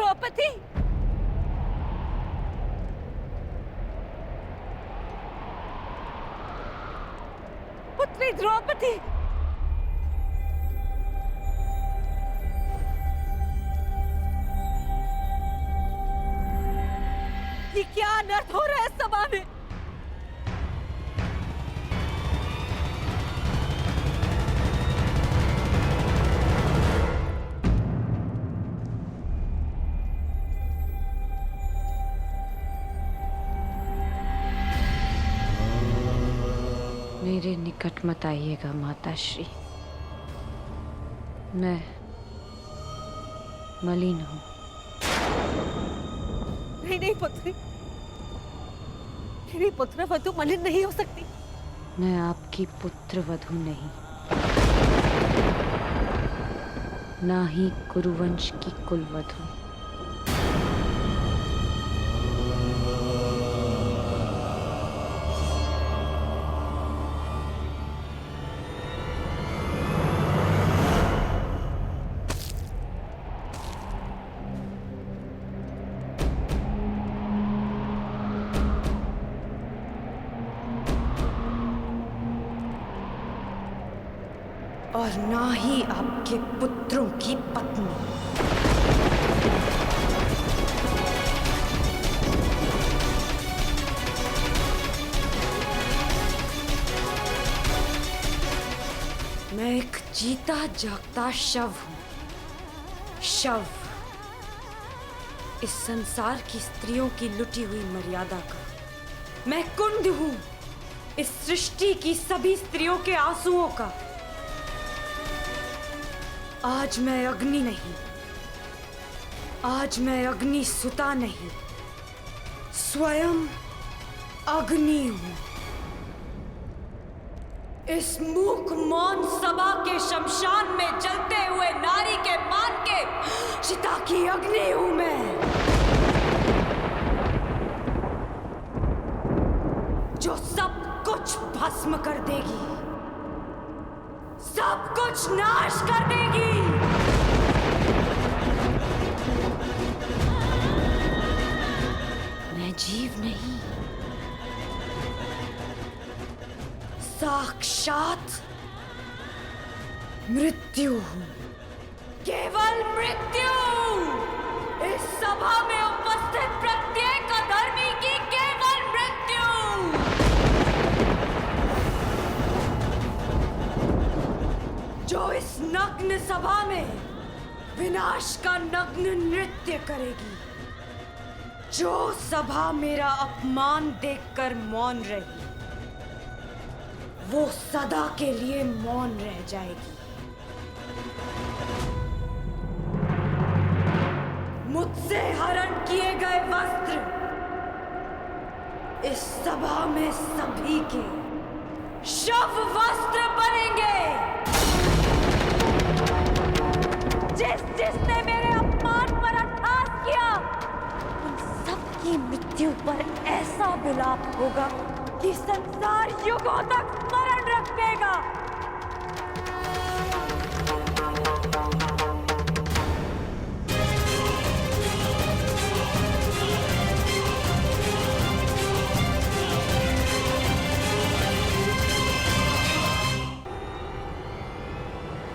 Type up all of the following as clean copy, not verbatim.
द्रौपदी, पुत्री द्रौपदी, ये क्या अनर्थ हो रहा है सभा में? मेरे निकट मत आइएगा माताश्री, मैं मलिन हूँ। नहीं नहीं पुत्री, मेरी पुत्र वधु मलिन नहीं हो सकती। मैं आपकी पुत्र वधु नहीं, ना ही कुरुवंश की कुलवधु। और ना ही आपके पुत्रों की पत्नी। मैं एक जीता जागता शव हूं, शव। इस संसार की स्त्रियों की लुटी हुई मर्यादा का मैं कुंड हूं, इस सृष्टि की सभी स्त्रियों के आंसुओं का। आज मैं अग्नि नहीं, आज मैं अग्नि सुता नहीं, स्वयं अग्नि हूं। इस मूक मौन सभा के शमशान में जलते हुए नारी के मान के चिता की अग्नि हूं मैं, जो सब कुछ भस्म कर देगी, सब कुछ नाश कर देगी। मैं जीव नहीं, साक्षात मृत्यु हूं, केवल मृत्यु। इस सभा में उपस्थित प्रत्येक अधर्मी की केवल मृत्यु। जो इस नग्न सभा में विनाश का नग्न नृत्य करेगी, जो सभा मेरा अपमान देखकर मौन रही, वो सदा के लिए मौन रह जाएगी। मुझसे हरण किए गए वस्त्र इस सभा में सभी के शव वस्त्र बनेंगे। जिसने मेरे अपमान पर अट्टहास किया, उन सबकी मृत्यु पर ऐसा विलाप होगा कि संसार युगों तक स्मरण रखेगा।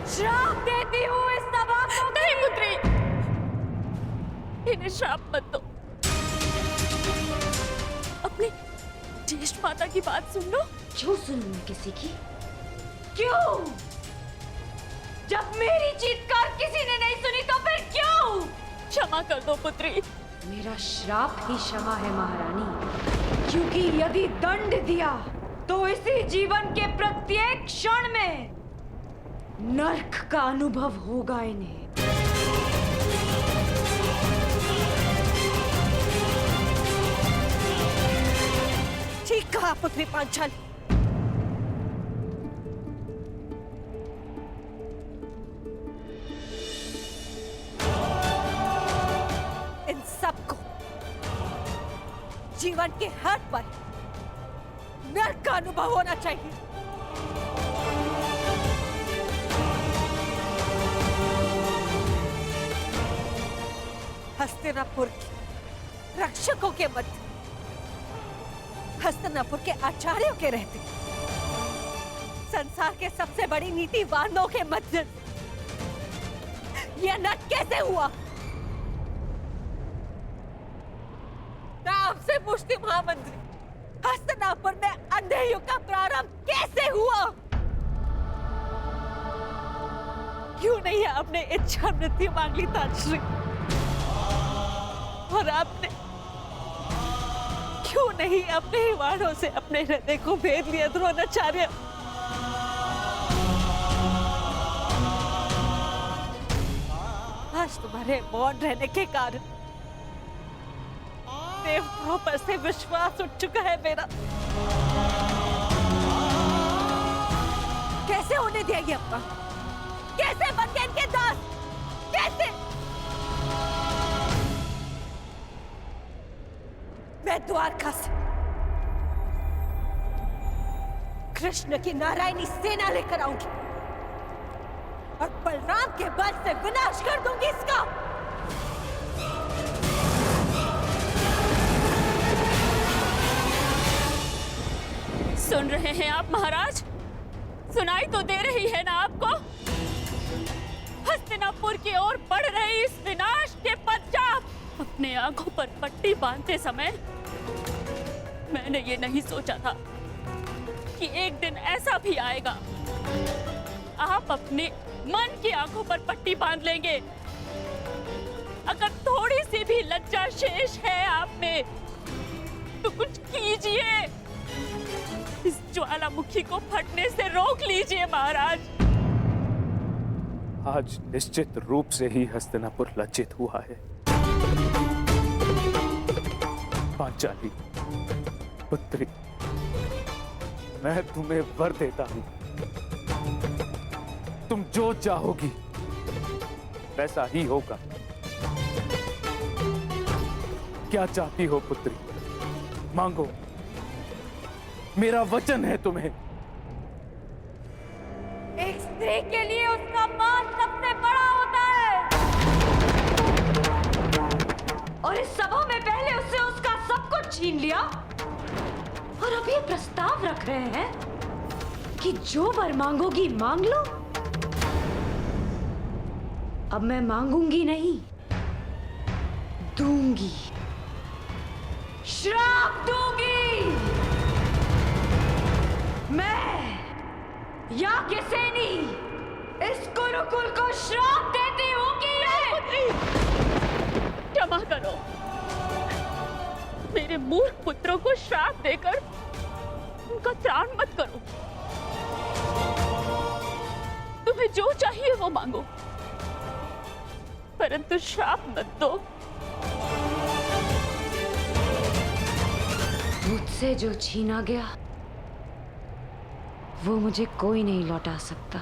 श्राप देती हूँ इस सभा को। नहीं पुत्री, इन्हें श्राप मत दो। अपनी ज्येष्ठ माता की बात सुन लो। क्यों सुनूं मैं किसी की? क्यों? जब मेरी चीत्कार किसी ने नहीं सुनी तो फिर क्यों? क्षमा कर दो पुत्री। मेरा श्राप ही क्षमा है महारानी, क्योंकि यदि दंड दिया तो इसी जीवन के प्रत्येक क्षण में नर्क का अनुभव होगा इन्हें। ठीक कहा पुत्री पांचाली। इन सबको जीवन के हर पल नर्क का अनुभव होना चाहिए। हस्तिनापुर के रक्षकों के मध्य, हस्तिनापुर के आचार्यों के रहते, संसार के सबसे बड़ी नीतिवानों के मध्य यह नट कैसे हुआ? मैं आपसे पूछती महामंत्री, हस्तिनापुर में अंधे युग का प्रारंभ कैसे हुआ? क्यों नहीं आपने इच्छा मृत्यु मांग ली ताजश्री? और आपने क्यों नहीं अपने ही वाणों से अपने हृदय को भेद लिया द्रोणाचार्य? आज तुम्हारे मौन रहने के कारण देवताओं पर से विश्वास उठ चुका है मेरा। कैसे होने दिया ये अपना? कैसे बन गए इनके दास? कैसे? मैं द्वारका से कृष्ण की नारायणी सेना लेकर आऊंगी और बलराम के बल से विनाश कर दूंगी इसका। सुन रहे हैं आप महाराज? सुनाई तो दे रही है ना आपको? हस्तिनापुर की ओर बढ़ रही इस विनाश के पश्चात अपने आंखों पर पट्टी बांधते समय मैंने ये नहीं सोचा था कि एक दिन ऐसा भी आएगा आप अपने मन की आंखों पर पट्टी बांध लेंगे। अगर थोड़ी सी भी लज्जा शेष है आप में तो कुछ कीजिए, इस ज्वालामुखी को फटने से रोक लीजिए महाराज। आज निश्चित रूप से ही हस्तिनापुर लज्जित हुआ है। पांचाली पुत्री, मैं तुम्हें वर देता हूं, तुम जो चाहोगी वैसा ही होगा। क्या चाहती हो पुत्री? मांगो, मेरा वचन है तुम्हें। एक स्त्री के लिए उसका मान सबसे बड़ा होता है और इस सभा में पहले उससे उसका सब कुछ छीन लिया और अब ये प्रस्ताव रख रहे हैं कि जो वर मांगोगी मांग लो। अब मैं मांगूंगी नहीं, दूंगी, श्राप दूंगी। मैं याज्ञसेनी इस गुरुकुल को श्राप देती हूँ कि क्षमा करो, मेरे मूर्ख पुत्रों को श्राप देकर उनका त्राण मत करो। तुम्हें जो चाहिए वो मांगो, परंतु श्राप मत दो। मुझसे जो छीना गया वो मुझे कोई नहीं लौटा सकता,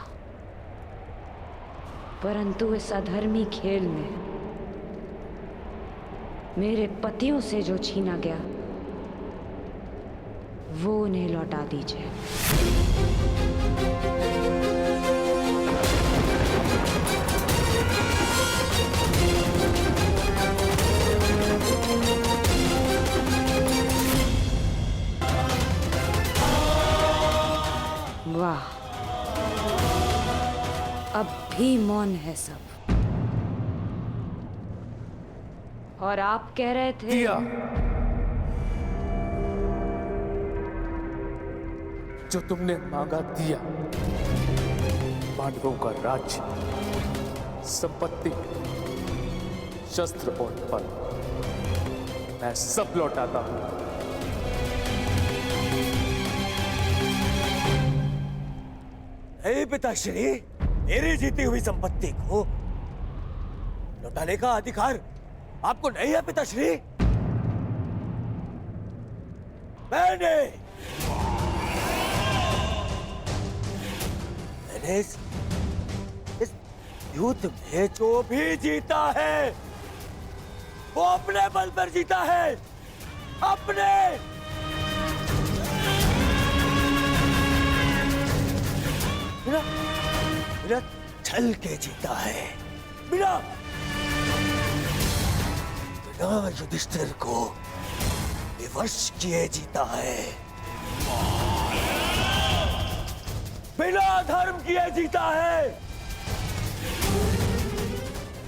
परंतु इस अधर्मी खेल में मेरे पतियों से जो छीना गया वो उन्हें लौटा दीजिए। वाह, अब भी मौन है सब। और आप कह रहे थे दिया, जो तुमने मांगा दिया। पांडवों का राज्य, संपत्ति, शस्त्र और बल मैं सब लौटाता हूं। पिताश्री, मेरी जीती हुई संपत्ति को लौटाने का अधिकार आपको नहीं है पिताश्री। मैंने इस युद्ध में जो भी जीता है वो अपने बल पर जीता है, अपने। बिना छल के जीता है, बिना बिना युधिष्ठिर को विवश किए जीता है, बिना धर्म किए जीता है।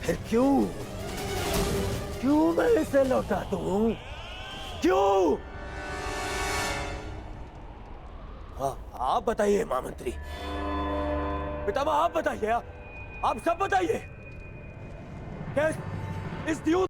फिर क्यों मैं इसे लौटा दूं? क्यों? हाँ, आप बताइए महामंत्री, पितामह आप बताइए, आप सब बताइए। इस द्यूत